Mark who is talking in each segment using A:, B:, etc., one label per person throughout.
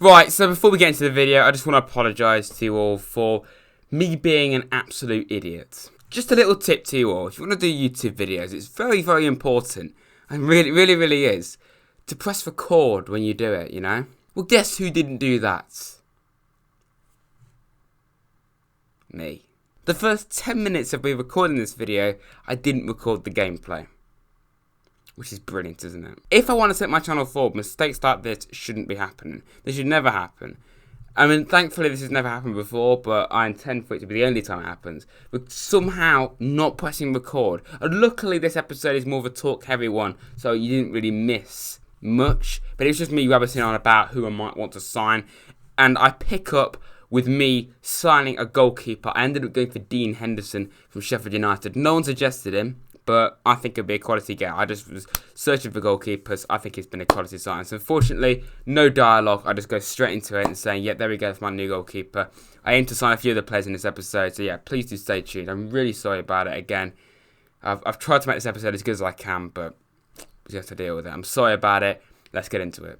A: Right, so before we get into the video, I just want to apologise to you all for me being an absolute idiot. Just a little tip to you all, if you want to do YouTube videos, it's very, very important, and really is, to press record when you do it, you know? Well, guess who didn't do that? Me. The first 10 minutes of me recording this video, I didn't record the gameplay. Which is brilliant, isn't it? If I want to take my channel forward, mistakes like this shouldn't be happening. They should never happen. I mean, thankfully this has never happened before, but I intend for it to be the only time it happens. But somehow not pressing record. And luckily this episode is more of a talk-heavy one, so you didn't really miss much. But it was just me rabbiting on about who I might want to sign. And I pick up with me signing a goalkeeper. I ended up going for Dean Henderson from Sheffield United. No one suggested him, but I think it'd be a quality get. I just was searching for goalkeepers. I think it's been a quality sign. So unfortunately, no dialogue. I just go straight into it and saying, yep, there we go, that's my new goalkeeper. I aim to sign a few other players in this episode. So yeah, please do stay tuned. I'm really sorry about it again. I've tried to make this episode as good as I can, but we just have to deal with it. I'm sorry about it. Let's get into it.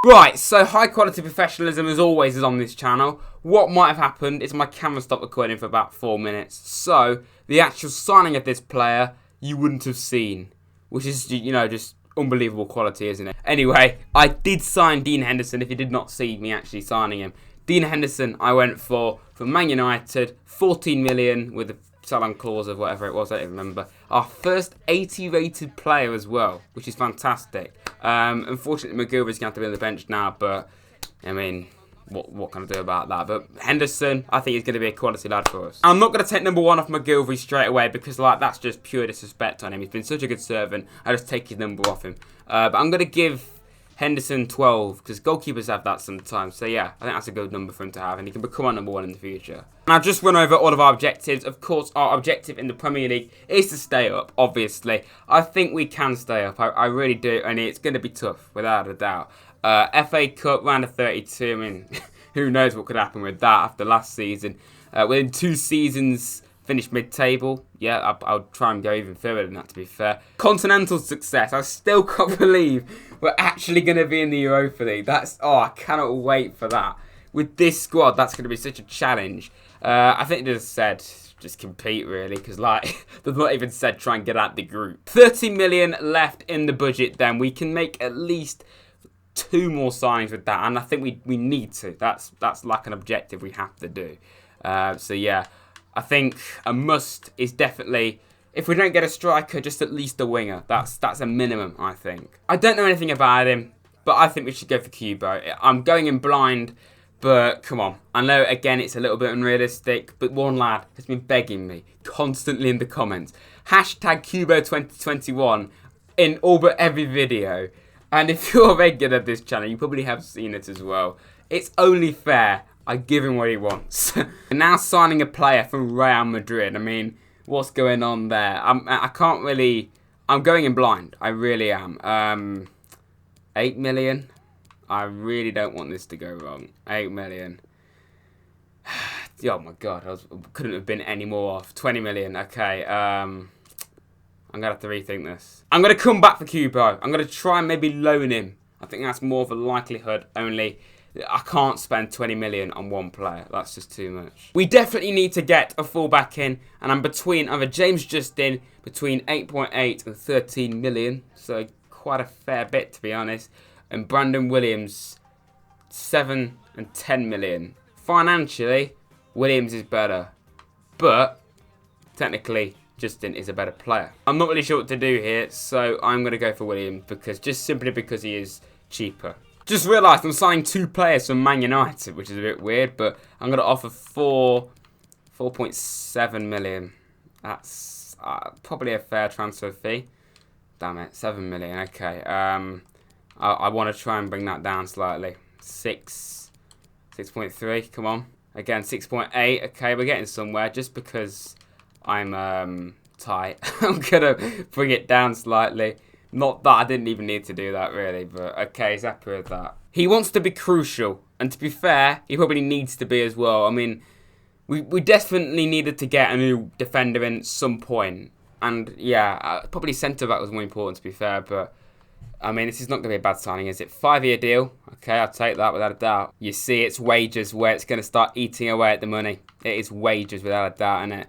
A: Right, so high quality professionalism as always is on this channel. What might have happened is my camera stopped recording for about 4 minutes. So the actual signing of this player you wouldn't have seen, which is, you know, just unbelievable quality, isn't it? Anyway, I did sign Dean Henderson, if you did not see me actually signing him. Dean Henderson I went for from Man United, 14 million with a sell-on clause of whatever it was, I don't remember. Our first 80 rated player as well, which is fantastic. Unfortunately, McGilvery's going to have to be on the bench now, but, I mean, what can I do about that? But Henderson, I think he's going to be a quality lad for us. I'm not going to take number 1 off McGilvery straight away because, like, that's just pure disrespect on him. He's been such a good servant. I just take his number off him. But I'm going to give Henderson 12 because goalkeepers have that sometimes. So yeah, I think that's a good number for him to have, and he can become our number 1 in the future. And I've just run over all of our objectives. Of course, our objective in the Premier League is to stay up, obviously. I think we can stay up. I really do, and it's going to be tough, without a doubt. FA Cup, round of 32, I mean, who knows what could happen with that after last season. Within 2 seasons, finished mid-table. Yeah, I'll try and go even further than that, to be fair. Continental success. I still can't believe we're actually going to be in the Europa League. I cannot wait for that. With this squad, that's going to be such a challenge. I think they just said, just compete, really, because, like, they've not even said try and get out the group. 30 million left in the budget, then. We can make at least 2 more signings with that, and I think we need to. That's like an objective we have to do. So yeah, I think a must is definitely, if we don't get a striker, just at least a winger. That's a minimum, I think. I don't know anything about him, but I think we should go for Kubo. I'm going in blind, but come on. I know, again, it's a little bit unrealistic, but one lad has been begging me constantly in the comments. Hashtag Kubo2021 in all but every video. And if you're a regular of this channel, you probably have seen it as well. It's only fair I give him what he wants. And now signing a player from Real Madrid. I mean, what's going on there? I can't really. I'm going in blind. I really am. 8 million. I really don't want this to go wrong. 8 million. Oh my god, couldn't have been any more off. 20 million. Okay. I'm going to have to rethink this. I'm going to come back for Kubo. I'm going to try and maybe loan him. I think that's more of a likelihood, only I can't spend 20 million on one player. That's just too much. We definitely need to get a fullback in, and I'm between either James Justin, between 8.8 and 13 million, so quite a fair bit, to be honest, and Brandon Williams, 7 and 10 million. Financially, Williams is better, but technically, Justin is a better player. I'm not really sure what to do here, so I'm going to go for Williams simply because he is cheaper. Just realised I'm signing 2 players from Man United, which is a bit weird, but I'm going to offer 4.7 million. That's probably a fair transfer fee. Damn it, 7 million. Okay. I want to try and bring that down slightly. 6.3. Come on. Again, 6.8. Okay, we're getting somewhere. Just because I'm tight, I'm gonna bring it down slightly. Not that I didn't even need to do that, really, but okay, he's happy with that. He wants to be crucial, and to be fair, he probably needs to be as well. I mean, we definitely needed to get a new defender in at some point, and yeah, probably centre back was more important, to be fair, but I mean, this is not going to be a bad signing, is it? 5-year deal. Okay, I'll take that without a doubt. You see, it's wages where it's going to start eating away at the money. It is wages without a doubt, isn't it?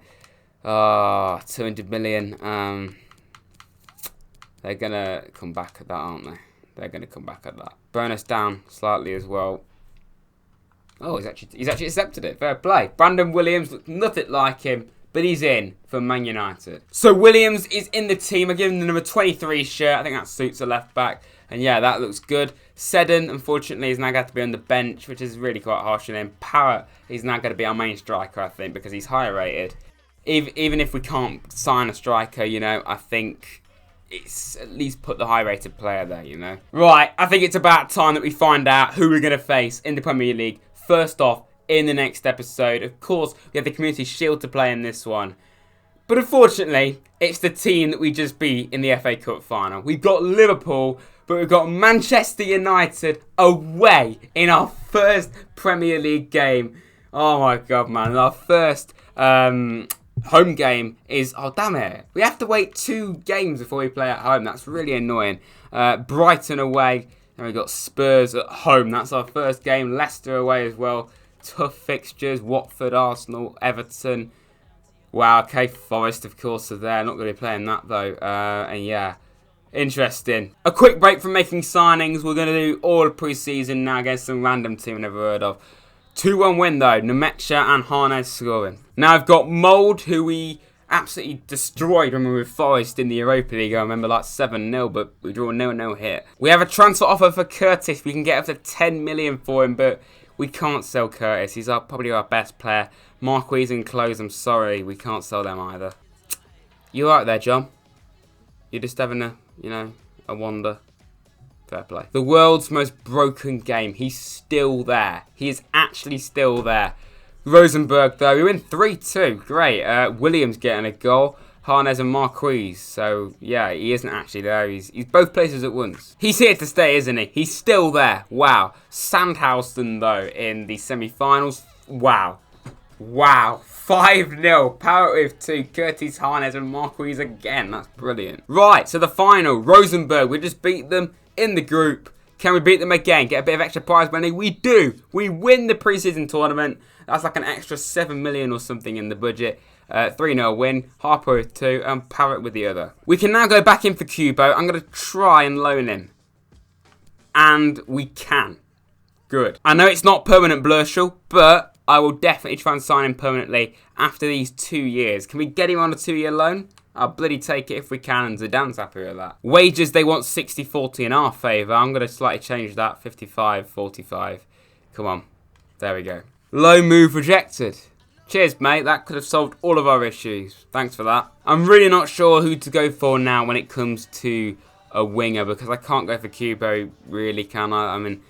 A: Oh, 200 million. They're going to come back at that, aren't they? They're going to come back at that. Bonus down slightly as well. Oh, he's actually accepted it. Fair play. Brandon Williams looks nothing like him, but he's in for Man United. So Williams is in the team. I give him the number 23 shirt. I think that suits a left back. And yeah, that looks good. Seddon, unfortunately, is now going to be on the bench, which is really quite harsh on him. Parrott, he's now going to be our main striker, I think, because he's higher rated. Even if we can't sign a striker, you know, I think it's at least put the high-rated player there, you know. Right, I think it's about time that we find out who we're going to face in the Premier League. First off, in the next episode, of course, we have the Community Shield to play in this one. But unfortunately, it's the team that we just beat in the FA Cup final. We've got Liverpool, but we've got Manchester United away in our first Premier League game. Oh my God, man. Our first home game is... Oh, damn it. We have to wait 2 games before we play at home. That's really annoying. Brighton away. And we've got Spurs at home. That's our first game. Leicester away as well. Tough fixtures. Watford, Arsenal, Everton. Wow, okay, Forest, of course, are there. Not going to be playing that, though. And yeah, interesting. A quick break from making signings. We're going to do all of pre-season now against some random team I've never heard of. 2-1 win, though. Nemecha and Harnes scoring. Now I've got Mould, who we absolutely destroyed when we were with Forest in the Europa League. I remember like 7-0, but we drew a 0-0 hit. We have a transfer offer for Curtis. We can get up to 10 million for him, but we can't sell Curtis. He's probably our best player. Marquise and Close, I'm sorry, we can't sell them either. You alright there, John? You're just having a wander. Fair play. The world's most broken game. He's still there. He is actually still there. Rosenberg, though, we win 3-2. Great. Williams getting a goal. Harnes and Marquise. So, yeah, he isn't actually there. He's both places at once. He's here to stay, isn't he? He's still there. Wow. Sandhausen, though, in the semi-finals. Wow. Wow. 5-0. Power with 2. Curtis, Harnes and Marquise again. That's brilliant. Right, so the final. Rosenberg. We just beat them in the group. Can we beat them again? Get a bit of extra prize money? We do. We win the preseason tournament. That's like an extra 7 million or something in the budget. 3-0 win. Harper with 2 and Parrott with the other. We can now go back in for Kubo. I'm going to try and loan him. And we can. Good. I know it's not permanent Blurshall, but I will definitely try and sign him permanently after these 2 years. Can we get him on a 2-year loan? I'll bloody take it if we can, and Zidane's happy with that. Wages, they want 60-40 in our favour. I'm going to slightly change that, 55-45. Come on. There we go. Low move rejected. Cheers, mate. That could have solved all of our issues. Thanks for that. I'm really not sure who to go for now when it comes to a winger, because I can't go for Kubo, really, can I? I mean,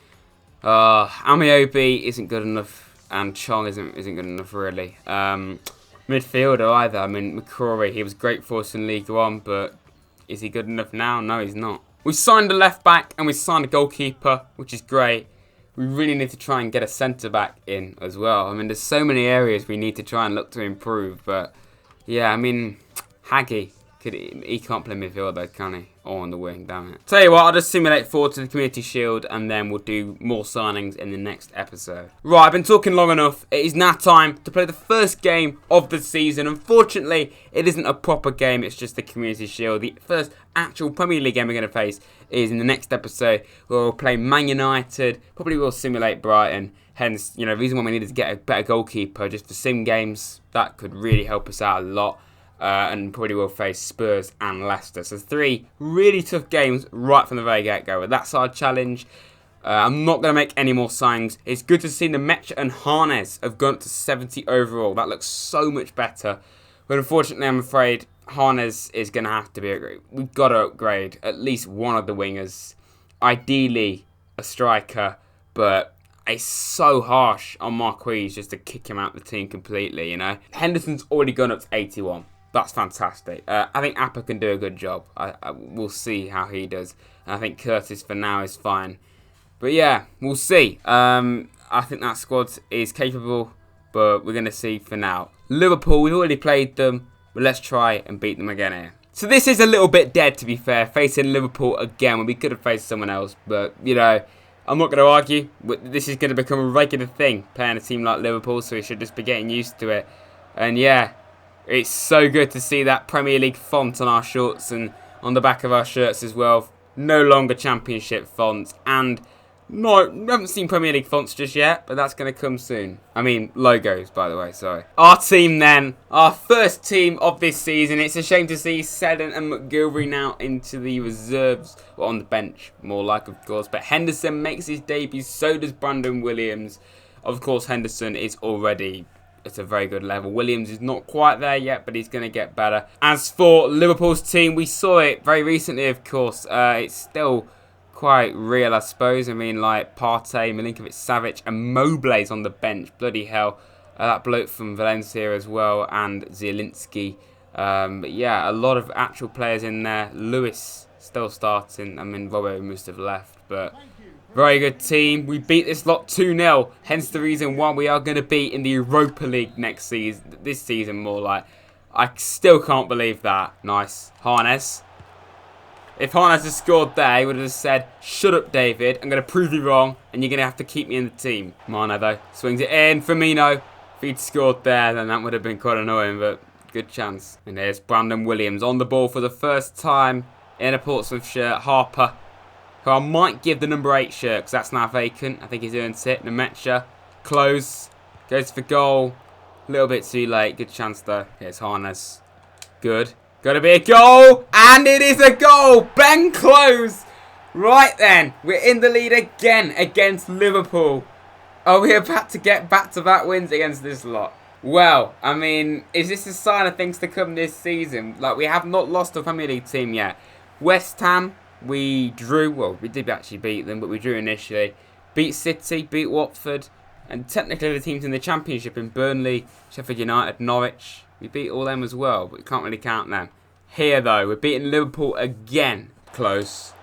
A: Amiobi isn't good enough, and Chong isn't good enough, really. Midfielder either. I mean, McCrory, he was great for us in League One, but is he good enough now? No, he's not. We signed a left back and we signed a goalkeeper, which is great. We really need to try and get a centre back in as well. I mean, there's so many areas we need to try and look to improve, but yeah, I mean, Haggy, he can't play midfield though, can he? Or on the wing, damn it. Tell you what, I'll just simulate forward to the Community Shield and then we'll do more signings in the next episode. Right, I've been talking long enough. It is now time to play the first game of the season. Unfortunately, it isn't a proper game. It's just the Community Shield. The first actual Premier League game we're going to face is in the next episode where we'll play Man United. Probably will simulate Brighton. Hence, you know, the reason why we need is to get a better goalkeeper. Just for sim games, that could really help us out a lot. And probably will face Spurs and Leicester. So 3 really tough games right from the very get-go. But that's our challenge. I'm not going to make any more signings. It's good to see Nemecha and Harnes have gone up to 70 overall. That looks so much better. But unfortunately, I'm afraid Harnes is going to have to be upgraded. We've got to upgrade at least one of the wingers. Ideally, a striker. But it's so harsh on Marquise just to kick him out of the team completely, you know. Henderson's already gone up to 81. That's fantastic. I think Appa can do a good job. We'll see how he does. And I think Curtis for now is fine. But yeah, we'll see. I think that squad is capable, but we're going to see for now. Liverpool, we've already played them, but let's try and beat them again here. So this is a little bit dead, to be fair, facing Liverpool again when we could have faced someone else. But, you know, I'm not going to argue. This is going to become a regular thing, playing a team like Liverpool, so we should just be getting used to it. And, yeah, it's so good to see that Premier League font on our shorts and on the back of our shirts as well. No longer Championship fonts. And no, we haven't seen Premier League fonts just yet, but that's going to come soon. I mean, logos, by the way, sorry. Our team then, our first team of this season. It's a shame to see Seddon and McGilvery now into the reserves, or on the bench, more like, of course. But Henderson makes his debut, so does Brandon Williams. Of course, Henderson is already at a very good level. Williams is not quite there yet, but he's going to get better. As for Liverpool's team, we saw it very recently, of course. It's still quite real, I suppose. I mean, like Partey, Milinkovic-Savic and Moble's on the bench. Bloody hell. That bloke from Valencia as well, and Zielinski. But yeah, a lot of actual players in there. Lewis still starting. I mean, Robbo must have left, but very good team. We beat this lot 2-0. Hence the reason why we are going to be in the Europa League next season. This season, more like. I still can't believe that. Nice. Harness. If Harness had scored there, he would have said, shut up, David. I'm going to prove you wrong, and you're going to have to keep me in the team. Mane, though, swings it in. Firmino. If he'd scored there, then that would have been quite annoying, but good chance. And there's Brandon Williams on the ball for the first time in a Portsmouth shirt. Harper, who I might give the number 8 shirt, because that's now vacant. I think he's earned it. Nemecha, close, goes for goal. A little bit too late. Good chance, though. Here's Harness. Good. Got to be a goal, and it is a goal. Ben Close. Right then, we're in the lead again against Liverpool. Are we about to get back-to-back wins against this lot? Well, I mean, is this a sign of things to come this season? Like, we have not lost a Premier League team yet. West Ham, we drew. Well, we did actually beat them, but we drew initially. Beat City, beat Watford, and technically the teams in the Championship in Burnley, Sheffield United, Norwich. We beat all them as well, but we can't really count them. Here, though, we're beating Liverpool again. Close.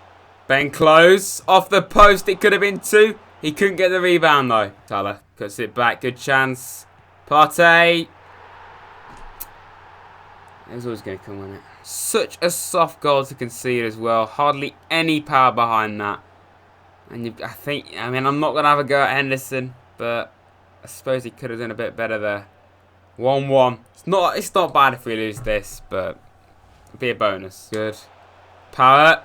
A: Ben Close. Off the post. It could have been 2. He couldn't get the rebound, though. Salah cuts it back. Good chance. Partey. It was always going to come, wasn't it? Such a soft goal to concede as well. Hardly any power behind that. And I mean, I'm not going to have a go at Henderson, but I suppose he could have done a bit better there. 1-1. It's not bad if we lose this, but it'll be a bonus. Good. Power.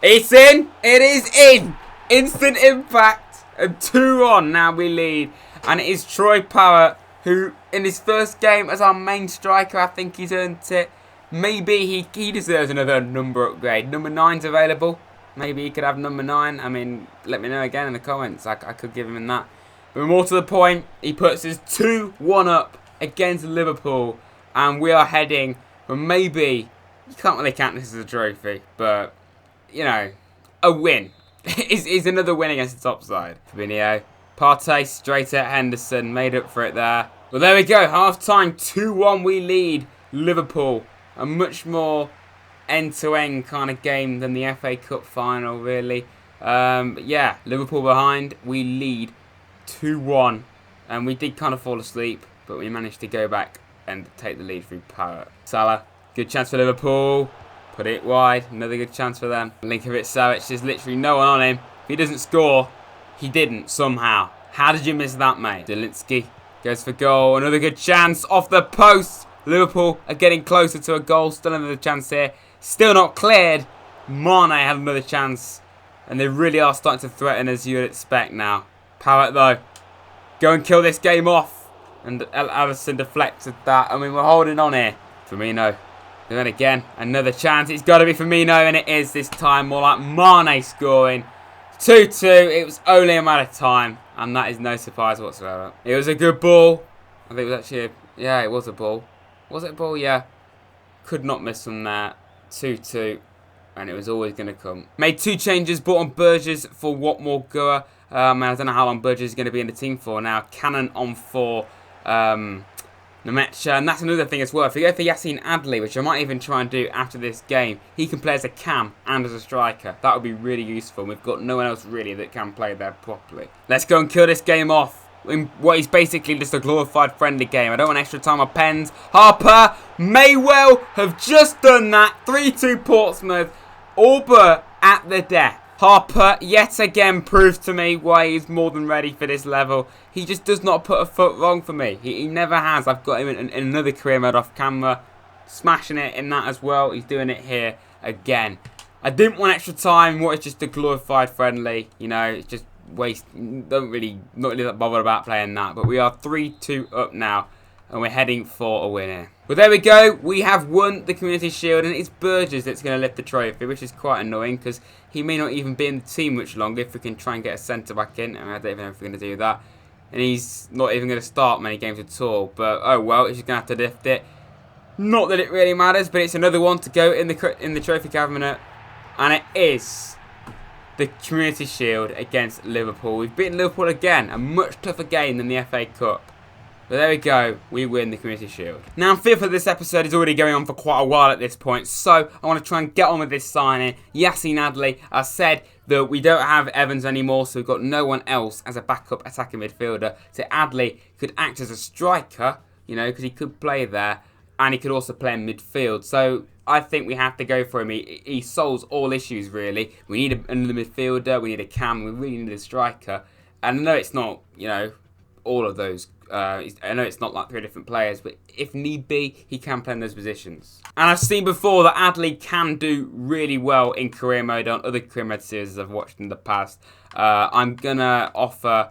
A: It's in. It is in. Instant impact. And 2-1. Now we lead. And it is Troy Power, who in his first game as our main striker, I think he's earned it. Maybe he deserves another number upgrade. Number 9's available. Maybe he could have number 9. I mean, let me know again in the comments. I could give him that. But more to the point, he puts us 2-1 up against Liverpool, and we are heading for maybe, you can't really count this as a trophy, but, you know, a win. is another win against the top side. Fabinho, Partey straight at Henderson, made up for it there. Well, there we go, half-time, 2-1 we lead Liverpool. A much more end-to-end kind of game than the FA Cup final, really. But yeah, Liverpool behind, we lead 2-1, and we did kind of fall asleep, but we managed to go back and take the lead through power. Salah, good chance for Liverpool. Put it wide. Another good chance for them. Milinkovic-Savic, there's literally no one on him. If he doesn't score, he didn't somehow. How did you miss that, mate? Zielinski goes for goal. Another good chance off the post. Liverpool are getting closer to a goal. Still another chance here. Still not cleared. Mane had another chance. And they really are starting to threaten as you would expect now. Power, though. Go and kill this game off. And Alisson deflected that. I mean, we're holding on here. Firmino. And then again, another chance. It's got to be Firmino, and it is this time. More like Mane scoring. 2-2. It was only a matter of time. And that is no surprise whatsoever. It was a good ball. I think it was actually yeah, it was a ball. Was it a ball? Yeah. Could not miss from there. 2-2. And it was always going to come. Made 2 changes. Brought on Burgess for Watmore Goa. I don't know how long Burgess is going to be in the team for now. Cannon on for Nemecha. And that's another thing as well. If you go for Yassine Adli, which I might even try and do after this game, he can play as a cam and as a striker. That would be really useful. We've got no one else really that can play there properly. Let's go and kill this game off. in what is basically just a glorified friendly game. I don't want extra time or pens. Harper may well have just done that. 3-2 Portsmouth. Auber at the death. Harper, yet again, proves to me why he's more than ready for this level. He just does not put a foot wrong for me. He never has. I've got him in another career mode off camera. Smashing it in that as well. He's doing it here again. I didn't want extra time. What is just a glorified friendly. You know, it's just waste. Not really that bothered about playing that. But we are 3-2 up now. And we're heading for a win here. Well, there we go. We have won the Community Shield. And it's Burgess that's going to lift the trophy, which is quite annoying because he may not even be in the team much longer if we can try and get a centre-back in. I don't even know if we're going to do that. And he's not even going to start many games at all. But, oh well, he's just going to have to lift it. Not that it really matters, but it's another one to go in the trophy cabinet. And it is the Community Shield against Liverpool. We've beaten Liverpool again. A much tougher game than the FA Cup. But there we go, we win the Community Shield. Now, FIFA this episode is already going on for quite a while at this point, so I want to try and get on with this signing. Yassine Adli, I said that we don't have Evans anymore, so we've got no one else as a backup attacking midfielder. So Adli could act as a striker, you know, because he could play there, and he could also play in midfield. So I think we have to go for him. He solves all issues, really. We need another midfielder, we need a cam, we really need a striker. And I know it's not, you know, all of those. I know it's not like 3 different players, but if need be, he can play in those positions. And I've seen before that Adli can do really well in career mode on other career mode series I've watched in the past. I'm going to offer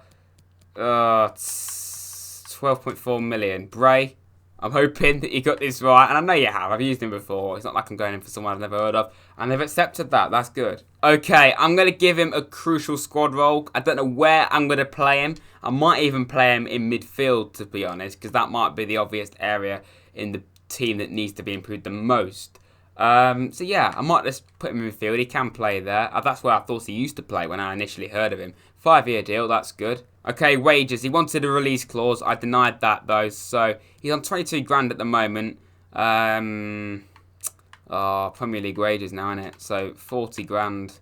A: 12.4 million. Bray, I'm hoping that you got this right. And I know you have. I've used him before. It's not like I'm going in for someone I've never heard of. And they've accepted that. That's good. Okay, I'm going to give him a crucial squad role. I don't know where I'm going to play him. I might even play him in midfield, to be honest, because that might be the obvious area in the team that needs to be improved the most. So yeah, I might just put him in midfield. He can play there. That's where I thought he used to play when I initially heard of him. 5-year deal, that's good. Okay, wages. He wanted a release clause. I denied that though. So he's on 22 grand at the moment. Premier League wages now, isn't it? So 40 grand.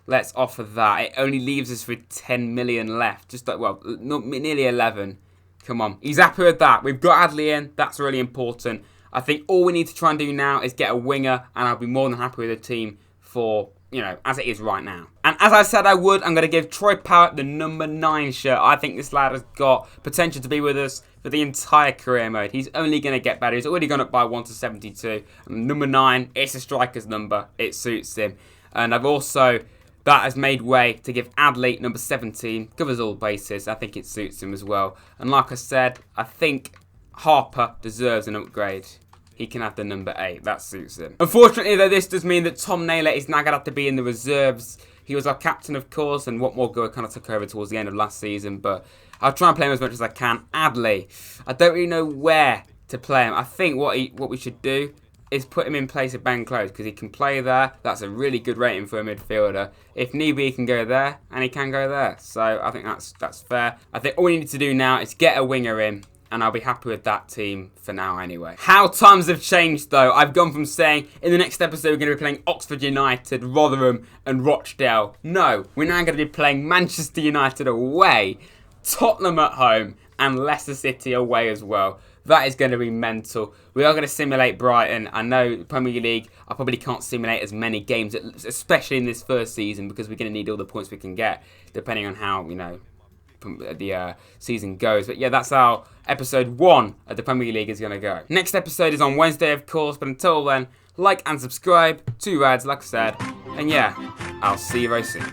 A: Let's offer that. It only leaves us with 10 million left. Just like, well, nearly 11. Come on. He's happy with that. We've got Adli in. That's really important. I think all we need to try and do now is get a winger, and I'll be more than happy with the team for, you know, as it is right now. And as I said I would, I'm going to give Troy Parrott the number 9 shirt. I think this lad has got potential to be with us for the entire career mode. He's only going to get better. He's already gone up by 1 to 72. And number 9, it's a striker's number. It suits him. And I've also... that has made way to give Adli number 17. Covers all bases. I think it suits him as well. And like I said, I think Harper deserves an upgrade. He can have the number 8. That suits him. Unfortunately, though, this does mean that Tom Naylor is now going to have to be in the reserves. He was our captain, of course, and What More Go kind of took over towards the end of last season. But I'll try and play him as much as I can. Adli, I don't really know where to play him. I think what we should do is put him in place of Ben Close because he can play there. That's a really good rating for a midfielder. If need be, he can go there, and he can go there. So I think that's fair. I think all we need to do now is get a winger in, and I'll be happy with that team for now anyway. How times have changed, though. I've gone from saying, in the next episode, we're going to be playing Oxford United, Rotherham, and Rochdale. No, we're now going to be playing Manchester United away, Tottenham at home, and Leicester City away as well. That is going to be mental. We are going to simulate Brighton. I know Premier League, I probably can't simulate as many games, especially in this first season, because we're going to need all the points we can get, depending on how, you know, the season goes. But yeah, that's how episode 1 of the Premier League is going to go. Next episode is on Wednesday, of course. But until then, like and subscribe. 2 ads, like I said. And yeah, I'll see you very soon.